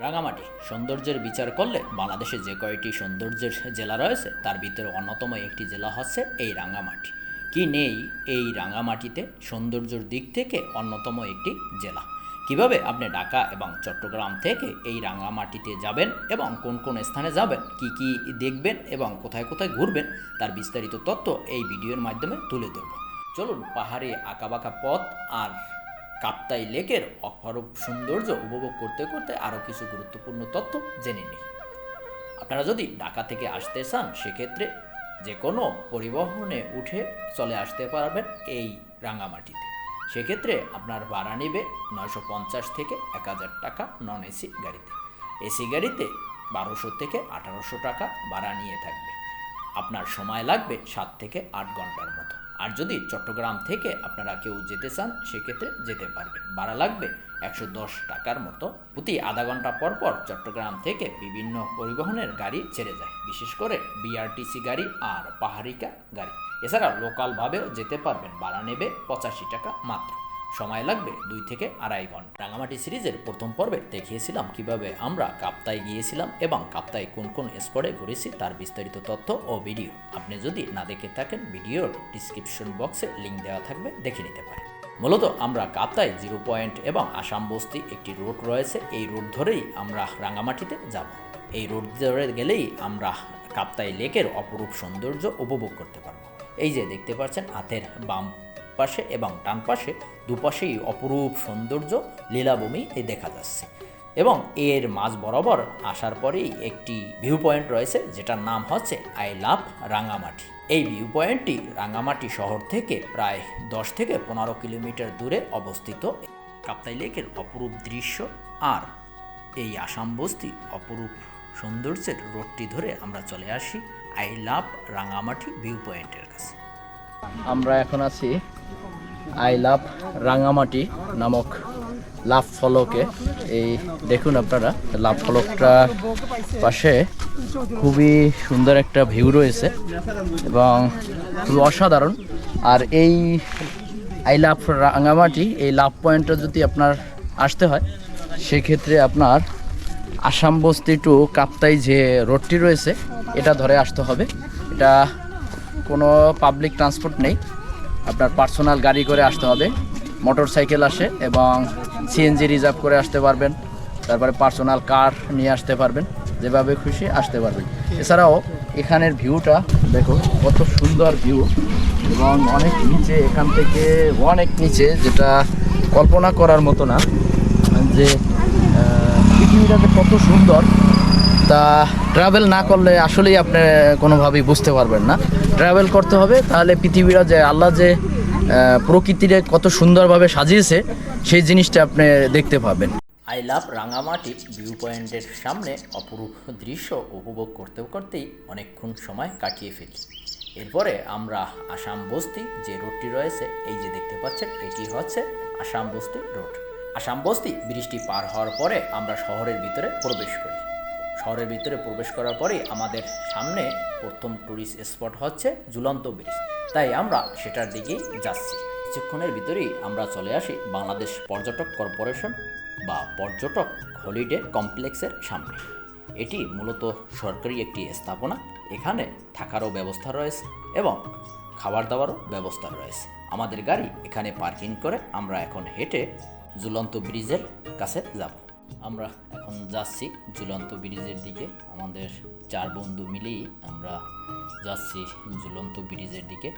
রাঙামাটি সৌন্দর্যের বিচার করলে বাংলাদেশে যে কয়টি সৌন্দর্যের জেলা রয়েছে তার ভিতরে অন্যতম একটি জেলা হচ্ছে এই রাঙামাটি। কি নেই এই রাঙামাটিতে সৌন্দর্যের দিক থেকে অন্যতম একটি জেলা? কিভাবে আপনি ঢাকা এবং চট্টগ্রাম থেকে এই রাঙামাটিতে যাবেন এবং কোন কোন স্থানে যাবেন, কি কি দেখবেন এবং কোথায় কোথায় ঘুরবেন, তার বিস্তারিত তথ্য এই ভিডিওর মাধ্যমে তুলে ধরব। চলুন পাহাড়ে আঁকাবাঁকা পথ আর কাপ্তাই লেকের অপরূপ সৌন্দর্য উপভোগ করতে করতে আরও কিছু গুরুত্বপূর্ণ তথ্য জেনে নিই। আপনারা যদি ঢাকা থেকে আসতে চান সেক্ষেত্রে যে কোনো পরিবহনে উঠে চলে আসতে পারবেন এই রাঙামাটিতে। সেক্ষেত্রে আপনার ভাড়া নেবে 950 থেকে 1000 টাকা নন এসি গাড়িতে। এসি গাড়িতে 1200 থেকে 1800 টাকা ভাড়া নিয়ে থাকবে। আপনার সময় লাগবে 7 থেকে 8 ঘন্টার মতো। আর যদি চট্টগ্রাম থেকে আপনারা কেউ যেতে চান সেক্ষেত্রে যেতে পারবেন, ভাড়া লাগবে 110 টাকার মতো। প্রতি আধা ঘন্টা পর পর চট্টগ্রাম থেকে বিভিন্ন পরিবহনের গাড়ি ছেড়ে যায়, বিশেষ করে বিআরটিসি গাড়ি আর পাহাড়িকা গাড়ি। এছাড়া লোকালভাবেও যেতে পারবেন, ভাড়া নেবে 85 টাকা মাত্র। সময় লাগবে 2 থেকে 2.5 ঘন্টা। রাঙামাটি সিরিজের প্রথম পর্বে দেখিয়েছিলাম কিভাবে আমরা কাপ্তাই গিয়েছিলাম এবং কাপ্তাই কোন কোন স্পটে ঘুরেছি তার বিস্তারিত তথ্য ও ভিডিও। আপনি যদি না দেখে থাকেন ভিডিওর ডিসক্রিপশন বক্সে লিঙ্ক দেওয়া থাকবে, দেখে নিতে পারেন। মূলত আমরা কাপ্তাই 0 পয়েন্ট এবং আসাম বস্তি একটি রোড রয়েছে, এই রোড ধরেই আমরা রাঙামাটিতে যাব। এই রোড ধরে গেলেই আমরা কাপ্তাই লেকের অপরূপ সৌন্দর্য উপভোগ করতে পারবো। এই যে দেখতে পাচ্ছেন হাতের বাম পাশে এবং ডান পাশে দুপাশেই অপরূপ সৌন্দর্য লীলাভূমি দেখা যাচ্ছে। এবং এর মাঝ বরাবর আসার পরেই একটি ভিউ পয়েন্ট রয়েছে যেটার নাম হচ্ছে আই লাভ রাঙামাটি। এই ভিউ পয়েন্টটি রাঙামাটি শহর থেকে প্রায় 10 থেকে 15 কিলোমিটার দূরে অবস্থিত। কাপ্তাই লেকের অপরূপ দৃশ্য আর এই আসাম বস্তি অপরূপ সৌন্দর্যের রোডটি ধরে আমরা চলে আসি আই লাভ রাঙামাটি ভিউ পয়েন্টের কাছে। আমরা এখন আছি আই লাভ রাঙামাটি নামক লাভ ফলকে। এই দেখুন আপনারা লাভ ফলকটার পাশে খুবই সুন্দর একটা ভিউ রয়েছে এবং খুবই অসাধারণ। আর এই আই লাভ রাঙামাটি এই লাভ পয়েন্টটা যদি আপনার আসতে হয় সেক্ষেত্রে আপনার আসাম বস্তি টু কাপ্তাই যে রোডটি রয়েছে এটা ধরে আসতে হবে। এটা কোনো পাবলিক ট্রান্সপোর্ট নেই, আপনার পার্সোনাল গাড়ি করে আসতে হবে। মোটর সাইকেল আসে এবং সিএনজি রিজার্ভ করে আসতে পারবেন, তারপরে পার্সোনাল কার নিয়ে আসতে পারবেন, যেভাবে খুশি আসতে পারবেন। এছাড়াও এখানের ভিউটা দেখো কত সুন্দর ভিউ এবং অনেক নিচে, এখান থেকে অনেক নিচে, যেটা কল্পনা করার মতো না যে পৃথিবীটা কত সুন্দর। তা ট্রাভেল না করলে আসলেই আপনি কোনোভাবেই বুঝতে পারবেন না। ট্রাভেল করতে হবে, তাহলে পৃথিবীটা যে আল্লাহ যে প্রকৃতিরে কত সুন্দরভাবে সাজিয়েছে সেই জিনিসটা আপনি দেখতে পাবেন। আই লাভ রাঙামাটি ভিউ পয়েন্টের সামনে অপরূপ দৃশ্য উপভোগ করতে করতেই অনেকক্ষণ সময় কাটিয়ে ফেলি। এরপরে আমরা আসাম বস্তি যে রোডটি রয়েছে, এই যে দেখতে পাচ্ছেন, এটি হচ্ছে আসাম বস্তি রোড। আসাম বস্তি ব্রিজটি পার হওয়ার পরে আমরা শহরের ভিতরে প্রবেশ করি। শহরের ভিতরে প্রবেশ করার পরেই আমাদের সামনে প্রথম ট্যুরিস্ট স্পট হচ্ছে ঝুলন্ত ব্রিজ, তাই আমরা সেটার দিকেই যাচ্ছি। কিছুক্ষণের ভিতরেই আমরা চলে আসি বাংলাদেশ পর্যটক কর্পোরেশন বা পর্যটক হলিডে কমপ্লেক্সের সামনে। এটি মূলত সরকারি একটি স্থাপনা, এখানে থাকারও ব্যবস্থা রয়েছে এবং খাবার দাবারও ব্যবস্থা রয়েছে। আমাদের গাড়ি এখানে পার্কিং করে আমরা এখন হেঁটে ঝুলন্ত ব্রিজের কাছে যাব। আমরা এখন যাচ্ছি ঝুলন্ত ব্রিজের দিকে, আমাদের 4 বন্ধু মিলেই আমরা যাচ্ছি ঝুলন্ত ব্রিজের দিকে।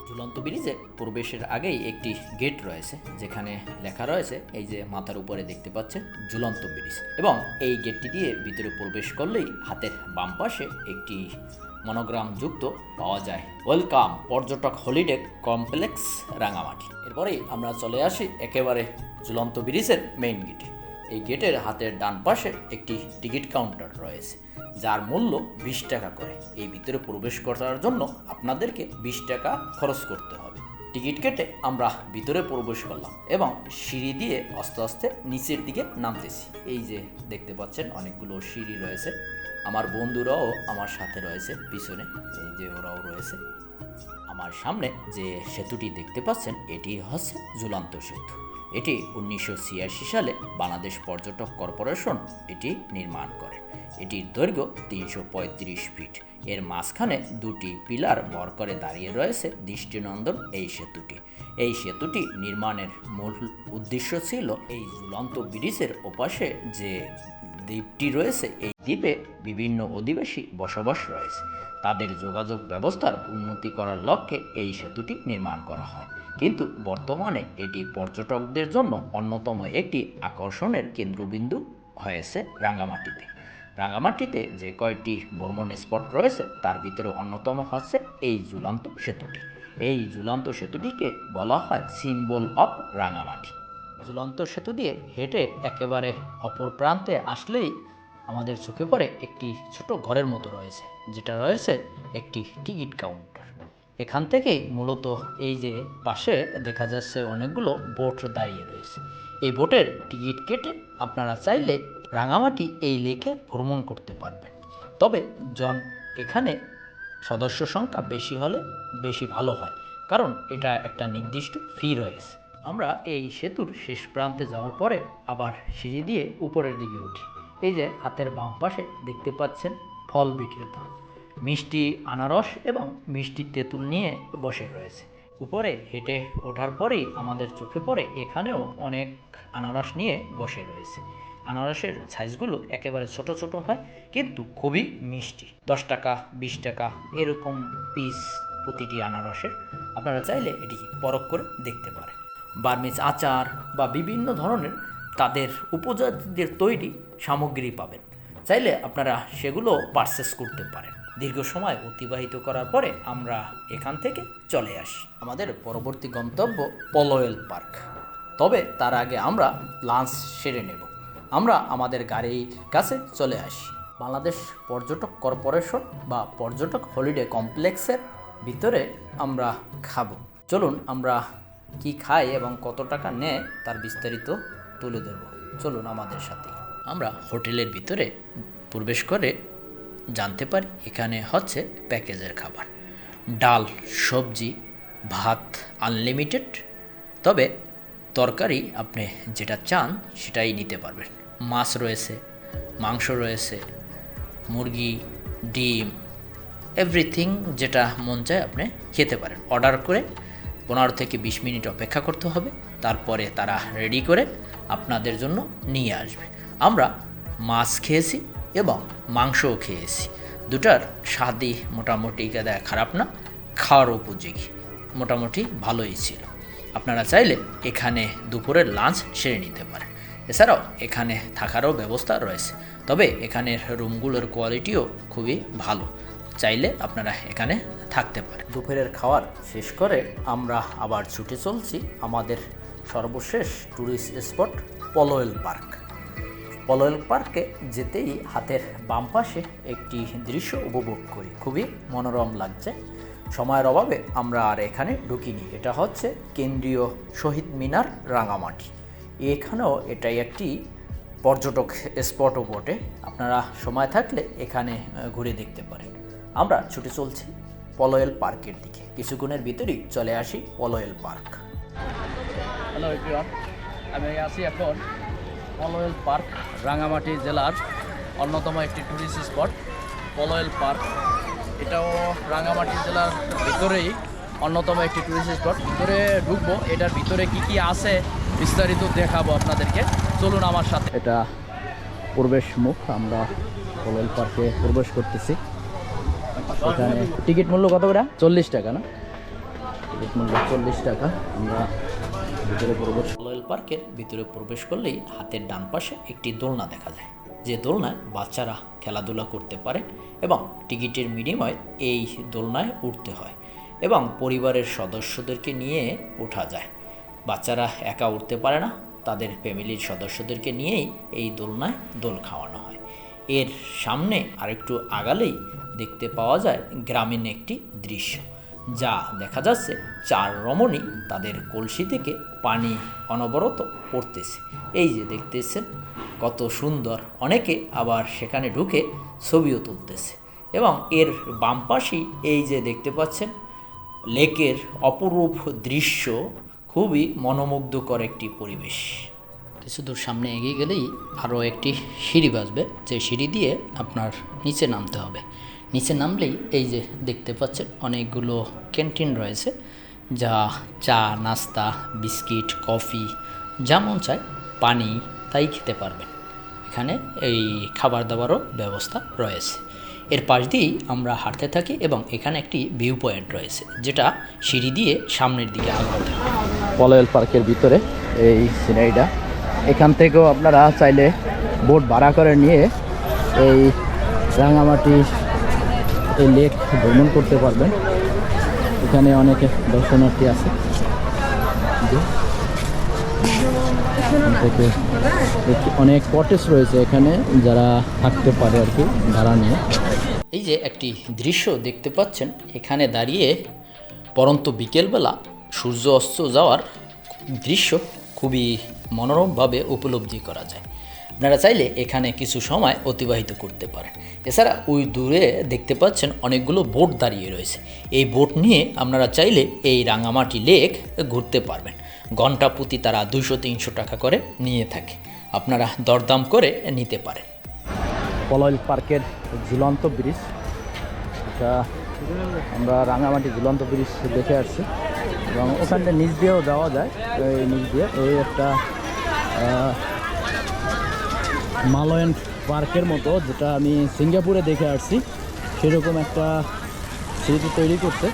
ঝুলন্ত ব্রিজে প্রবেশের আগেই একটি গেট রয়েছে যেখানে লেখা রয়েছে, এই যে মাথার উপরে দেখতে পাচ্ছেন, ঝুলন্ত ব্রিজ। এবং এই গেটটি দিয়ে ভিতরে প্রবেশ করলেই হাতের বাম পাশে একটি মনোগ্রাম যুক্ত পাওয়া যায়, ওয়েলকাম পর্যটক হলিডে কমপ্লেক্স রাঙামাটি। এরপরেই আমরা চলে আসি একেবারে ঝুলন্ত ব্রিজের মেইন গেটে। এই গেটের হাতের ডান পাশে একটি টিকিট কাউন্টার রয়েছে যার মূল্য 20 টাকা করে। এই ভিতরে প্রবেশ করার জন্য আপনাদেরকে 20 টাকা খরচ করতে হবে। টিকিট কেটে আমরা ভিতরে প্রবেশ করলাম এবং সিঁড়ি দিয়ে আস্তে আস্তে নিচের দিকে নামতেছি। এই যে দেখতে পাচ্ছেন অনেকগুলো সিঁড়ি রয়েছে, আমার বন্ধুরাও আমার সাথে রয়েছে পিছনে, এই যে ওরাও রয়েছে। আমার সামনে যে সেতুটি দেখতে পাচ্ছেন এটি হচ্ছে ঝুলন্ত সেতু। এটি 1986 সালে বাংলাদেশ পর্যটক কর্পোরেশন এটি নির্মাণ করে। এটির দৈর্ঘ্য 335 ফিট। এর মাঝখানে দুটি পিলার ভর করে দাঁড়িয়ে রয়েছে দৃষ্টিনন্দন এই সেতুটি। এই সেতুটি নির্মাণের মূল উদ্দেশ্য ছিল এই ঝুলন্ত ব্রিজের ওপাশে যে দ্বীপটি রয়েছে, এই দ্বীপে বিভিন্ন অধিবাসী বসবাস রয়েছে, তাদের যোগাযোগ ব্যবস্থার উন্নতি করার লক্ষ্যে এই সেতুটি নির্মাণ করা হয়। কিন্তু বর্তমানে এটি পর্যটকদের জন্য অন্যতম একটি আকর্ষণের কেন্দ্রবিন্দু হয়েছে রাঙ্গামাটিতে। রাঙ্গামাটিতে যে কয়টি ভ্রমণ স্পট রয়েছে তার ভিতরে অন্যতম হচ্ছে এই ঝুলন্ত সেতুটি। এই ঝুলন্ত সেতুটিকে বলা হয় সিম্বল অফ রাঙ্গামাটি। ঝুলন্ত সেতু দিয়ে হেঁটে একেবারে অপর প্রান্তে আসলেই আমাদের চোখে পড়ে একটি ছোট ঘরের মতো রয়েছে, যেটা রয়েছে একটি টিকিট কাউন্টার। এখান থেকেই মূলত এই যে পাশে দেখা যাচ্ছে অনেকগুলো বোট দাঁড়িয়ে রয়েছে। এই বোটের টিকিট কেটে আপনারা চাইলে রাঙামাটি এই লেকে ভ্রমণ করতে পারবেন। তবে এখানে সদস্য সংখ্যা বেশি হলে বেশি ভালো হয়, কারণ এটা একটা নির্দিষ্ট ফি রয়েছে। আমরা এই সেতুর শেষ প্রান্তে যাওয়ার পরে আবার সিঁড়ি দিয়ে উপরের দিকে উঠি। এই যে হাতের বাম পাশে দেখতে পাচ্ছেন ফল বিক্রেতা মিষ্টি আনারস এবং মিষ্টি তেঁতুল নিয়ে বসে রয়েছে। উপরে হেঁটে ওঠার পরেই আমাদের চোখে পড়ে এখানেও অনেক আনারস নিয়ে বসে রয়েছে। আনারসের সাইজগুলো একেবারে ছোট ছোট হয়, কিন্তু খুবই মিষ্টি। 10 টাকা 20 টাকা এরকম পিস প্রতিটি আনারসের। আপনারা চাইলে এটি পরখ করে দেখতে পারেন। বার্মিজ আচার বা বিভিন্ন ধরনের তাদের উপজাতিদের তৈরি সামগ্রী পাবেন, চাইলে আপনারা সেগুলো পারচেস করতে পারেন। দীর্ঘ সময় অতিবাহিত করার পরে আমরা এখান থেকে চলে আসি আমাদের পরবর্তী গন্তব্য পলোয়েল পার্ক। তবে তার আগে আমরা লাঞ্চ সেরে নেব। আমরা আমাদের গাড়ির কাছে চলে আসি। বাংলাদেশ পর্যটক কর্পোরেশন বা পর্যটক হলিডে কমপ্লেক্সের ভিতরে আমরা খাবো। চলুন আমরা কি খাই এবং কত টাকা নেয় তার বিস্তারিত তুলে ধরব। চলুন আমাদের সাথে। আমরা হোটেলের ভিতরে প্রবেশ করে জানতে পারি এখানে হচ্ছে প্যাকেজের খাবার, ডাল, সবজি, ভাত আনলিমিটেড। তবে তরকারি আপনি যেটা চান সেটাই নিতে পারবেন। মাছ রয়েছে, মাংস রয়েছে, মুরগি, ডিম, এভরিথিং যেটা মন চায় আপনি খেতে পারেন। অর্ডার করে 15 থেকে 20 মিনিট অপেক্ষা করতে হবে, তারপরে তারা রেডি করে আপনাদের জন্য নিয়ে আসবে। আমরা মাছ খেয়েছি এবং মাংসও খেয়েছি। দুটার স্বাদই মোটামুটি খারাপ না, খাওয়ার উপযোগী, মোটামুটি ভালোই ছিল। আপনারা চাইলে এখানে দুপুরের লাঞ্চ সেরে নিতে পারেন। এছাড়াও এখানে থাকারও ব্যবস্থা রয়েছে, তবে এখানের রুমগুলোর কোয়ালিটিও খুবই ভালো, চাইলে আপনারা এখানে থাকতে পারেন। দুপুরের খাওয়ার শেষ করে আমরা আবার ছুটে চলছি আমাদের সর্বশেষ tourist spot Polwel park. Polwel পার্কে যেতেই হাতের বাম পাশে একটি দৃশ্য উপভোগ করি, খুবই মনোরম লাগছে। সময়ের অভাবে আমরা আর এখানে ঢুকিনি। এটা হচ্ছে কেন্দ্রীয় শহীদ মিনার রাঙামাটি। এখানেও এটাই একটি পর্যটক স্পটও বটে, আপনারা সময় থাকলে এখানে ঘুরে দেখতে পারেন। আমরা ছুটে চলছি পলোয়েল পার্কের দিকে। কিছুক্ষণের ভিতরেই চলে আসি পলোয়েল পার্ক। হ্যালো এভরিওয়ান, আমি আছি এখন পলোয়েল পার্ক, রাঙামাটি জেলার অন্যতম একটি ট্যুরিস্ট স্পট পলোয়েল পার্ক। এটাও রাঙামাটি জেলার ভিতরেই অন্যতম একটি ট্যুরিস্ট স্পট। ভিতরে ঢুকবো, এটার ভিতরে কি কি আছে বিস্তারিত দেখাবো আপনাদেরকে, চলুন আমার সাথে। এটা প্রবেশ মুখ, আমরা পলোয়েল পার্কে প্রবেশ করতেছি। এখানে টিকিট মূল্য কত করে? 40 টাকা না? টিকিট মূল্য 40 টাকা। আমরা ভিতরে প্রবেশ। পলোয়েল পার্কের ভিতরে প্রবেশ করলেই হাতের ডান পাশে একটি দোলনা দেখা যায়, যে দোলনায় বাচ্চারা খেলাধুলা করতে পারে এবং টিকিটের বিনিময়ে এই দোলনায় উঠতে হয় এবং পরিবারের সদস্যদেরকে নিয়ে ওঠা যায়। বাচ্চারা একা উঠতে পারে না, তাদের ফ্যামিলির সদস্যদেরকে নিয়েই এই দোলনায় দোল খাওয়ানো হয়। এর সামনে আরেকটু আগালেই দেখতে পাওয়া যায় গ্রামীণ একটি দৃশ্য, যা দেখা যাচ্ছে 4 রমণী তাদের কলসি থেকে পানি অনবরত পড়তেছে। এই যে দেখতেছেন কত সুন্দর। অনেকে আবার সেখানে ঢুকে ছবিও তুলতেছে এবং এর বাম পাশেই এই যে দেখতে পাচ্ছেন লেকের অপরূপ দৃশ্য, খুবই মনোমুগ্ধকর একটি পরিবেশ। কিছু দূর সামনে এগিয়ে গেলেই আরও একটি সিঁড়ি বাজবে, যে সিঁড়ি দিয়ে আপনার নিচে নামতে হবে। নিচে নামলেই এই যে দেখতে পাচ্ছেন অনেকগুলো ক্যান্টিন রয়েছে, যা চা, নাস্তা, বিস্কিট, কফি, যেমন চায় পানি তাই খেতে পারবেন। এখানে এই খাবার দাবারও ব্যবস্থা রয়েছে। এর পাশ দিয়েই আমরা হাঁটতে থাকি এবং এখানে একটি ভিউ পয়েন্ট রয়েছে, যেটা সিঁড়ি দিয়ে সামনের দিকে আগাতে হবে। পলয়েল পার্কের ভিতরে এই সিনারিটা, এখান থেকেও আপনারা চাইলে বোট ভাড়া করে নিয়ে এই রাঙামাটি এই লেক ভ্রমণ করতে পারবেন। এখানে অনেক দর্শনার্থী আছে, অনেক কটেজ রয়েছে এখানে, যারা থাকতে পারে আর কি ভাড়া নিয়ে। এই যে একটি দৃশ্য দেখতে পাচ্ছেন, এখানে দাঁড়িয়ে পরন্ত বিকেলবেলা সূর্য অস্ত যাওয়ার দৃশ্য খুবই মনোরমভাবে উপলব্ধি করা যায়। আপনারা চাইলে এখানে কিছু সময় অতিবাহিত করতে পারেন। এছাড়া ওই দূরে দেখতে পাচ্ছেন অনেকগুলো বোট দাঁড়িয়ে রয়েছে। এই বোট নিয়ে আপনারা চাইলে এই রাঙামাটি লেক ঘুরতে পারবেন। ঘন্টা প্রতি তারা 200-300 টাকা করে নিয়ে থাকে, আপনারা দরদাম করে নিতে পারেন। পলয়েল পার্কের ঝুলন্ত ব্রিজ, এটা আমরা রাঙামাটি ঝুলন্ত ব্রিজ দেখে আসছি এবং ওখানটা নিচ দিয়েও যাওয়া যায়। এই নিচ দিয়ে এই একটা মালয়েন পার্কের মতো, যেটা আমি সিঙ্গাপুরে দেখে আসছি, সেরকম একটা স্মৃতি তৈরি করতে।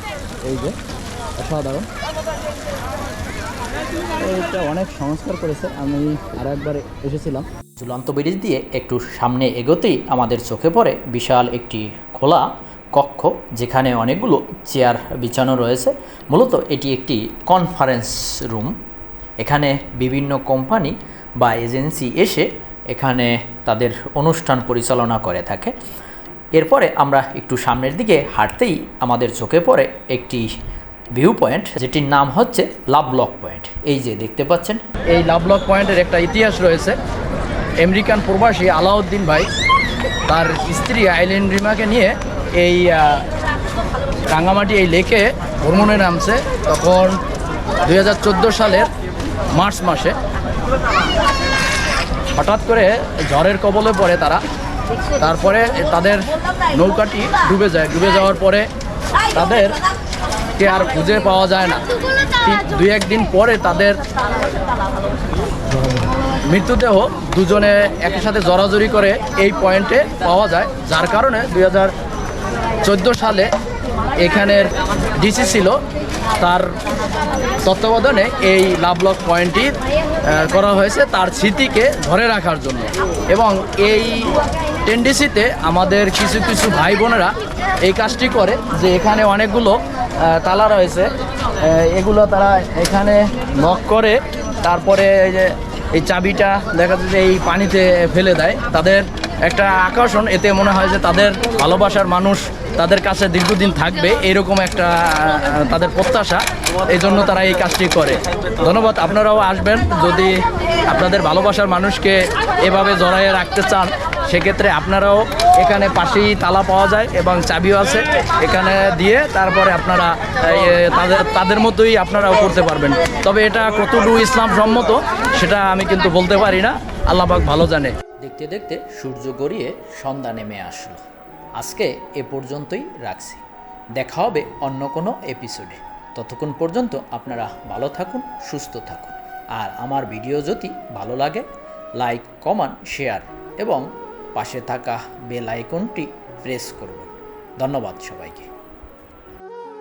এই যে অসাধারণ, এইটা অনেক সংস্কার করেছে। আমি আর একবার এসেছিলাম। ঝুলন্ত ব্রিজ দিয়ে একটু সামনে এগোতেই আমাদের চোখে পড়ে বিশাল একটি খোলা কক্ষ, যেখানে অনেকগুলো চেয়ার বিছানো রয়েছে। মূলত এটি একটি কনফারেন্স রুম। এখানে বিভিন্ন কোম্পানি বা এজেন্সি এসে এখানে তাদের অনুষ্ঠান পরিচালনা করে থাকে। এরপরে আমরা একটু সামনের দিকে হাঁটতেই আমাদের চোখে পড়ে একটি ভিউ পয়েন্ট, যেটির নাম হচ্ছে লাভলক পয়েন্ট। এই যে দেখতে পাচ্ছেন, এই লাভলক পয়েন্টের একটা ইতিহাস রয়েছে। আমেরিকান প্রবাসী আলাউদ্দিন ভাই তার স্ত্রী আইলেন রিমাকে নিয়ে এই রাঙামাটি এই লেকে ভ্রমণে নামছে। তখন 2014 সালের মার্চ মাসে হঠাৎ করে ঝড়ের কবলে পড়ে তারা। তারপরে তাদের নৌকাটি ডুবে যায়। ডুবে যাওয়ার পরে তাদেরকে আর খুঁজে পাওয়া যায় না। 2-1 দিন পরে তাদের মৃতদেহ দুজনে একই সাথে জড়াজড়ি করে এই পয়েন্টে পাওয়া যায়, যার কারণে 2014 সালে এখানের ডিসি ছিল, তার তত্ত্বাবধানে এই লাভলক পয়েন্টটি করা হয়েছে তার স্মৃতিকে ধরে রাখার জন্য। এবং এই টেন্ডিসিতে আমাদের কিছু কিছু ভাই বোনেরা এই কাজটি করে, যে এখানে অনেকগুলো তালা রয়েছে, এগুলো তারা এখানে লক করে তারপরে এই যে এই চাবিটা দেখা যাচ্ছে এই পানিতে ফেলে দেয়। তাদের একটা আকর্ষণ, এতে মনে হয় যে তাদের ভালোবাসার মানুষ তাদের কাছে দীর্ঘদিন থাকবে, এরকম একটা তাদের প্রত্যাশা। এই জন্য তারা এই কাজটি করে। ধন্যবাদ। আপনারাও আসবেন, যদি আপনাদের ভালোবাসার মানুষকে এভাবে জড়াইয়ে রাখতে চান, সেক্ষেত্রে আপনারাও এখানে পাশেই তালা পাওয়া যায় এবং চাবিও আছে, এখানে দিয়ে তারপরে আপনারা তাদের মতোই আপনারাও করতে পারবেন। তবে এটা কতটুকু ইসলাম সম্মত সেটা আমি কিন্তু বলতে পারি না, আল্লাহ পাক ভালো জানে। দেখতে দেখতে সূর্য গড়িয়ে সন্ধ্যা নেমে আসলো। আজকে এ পর্যন্তই রাখছি। দেখা হবে অন্য কোনো এপিসোডে। ততক্ষণ পর্যন্ত আপনারা ভালো থাকুন, সুস্থ থাকুন। আর আমার ভিডিও যদি ভালো লাগে, লাইক, কমেন্ট, শেয়ার এবং পাশে থাকা বেল আইকনটি প্রেস করবেন। ধন্যবাদ সবাইকে।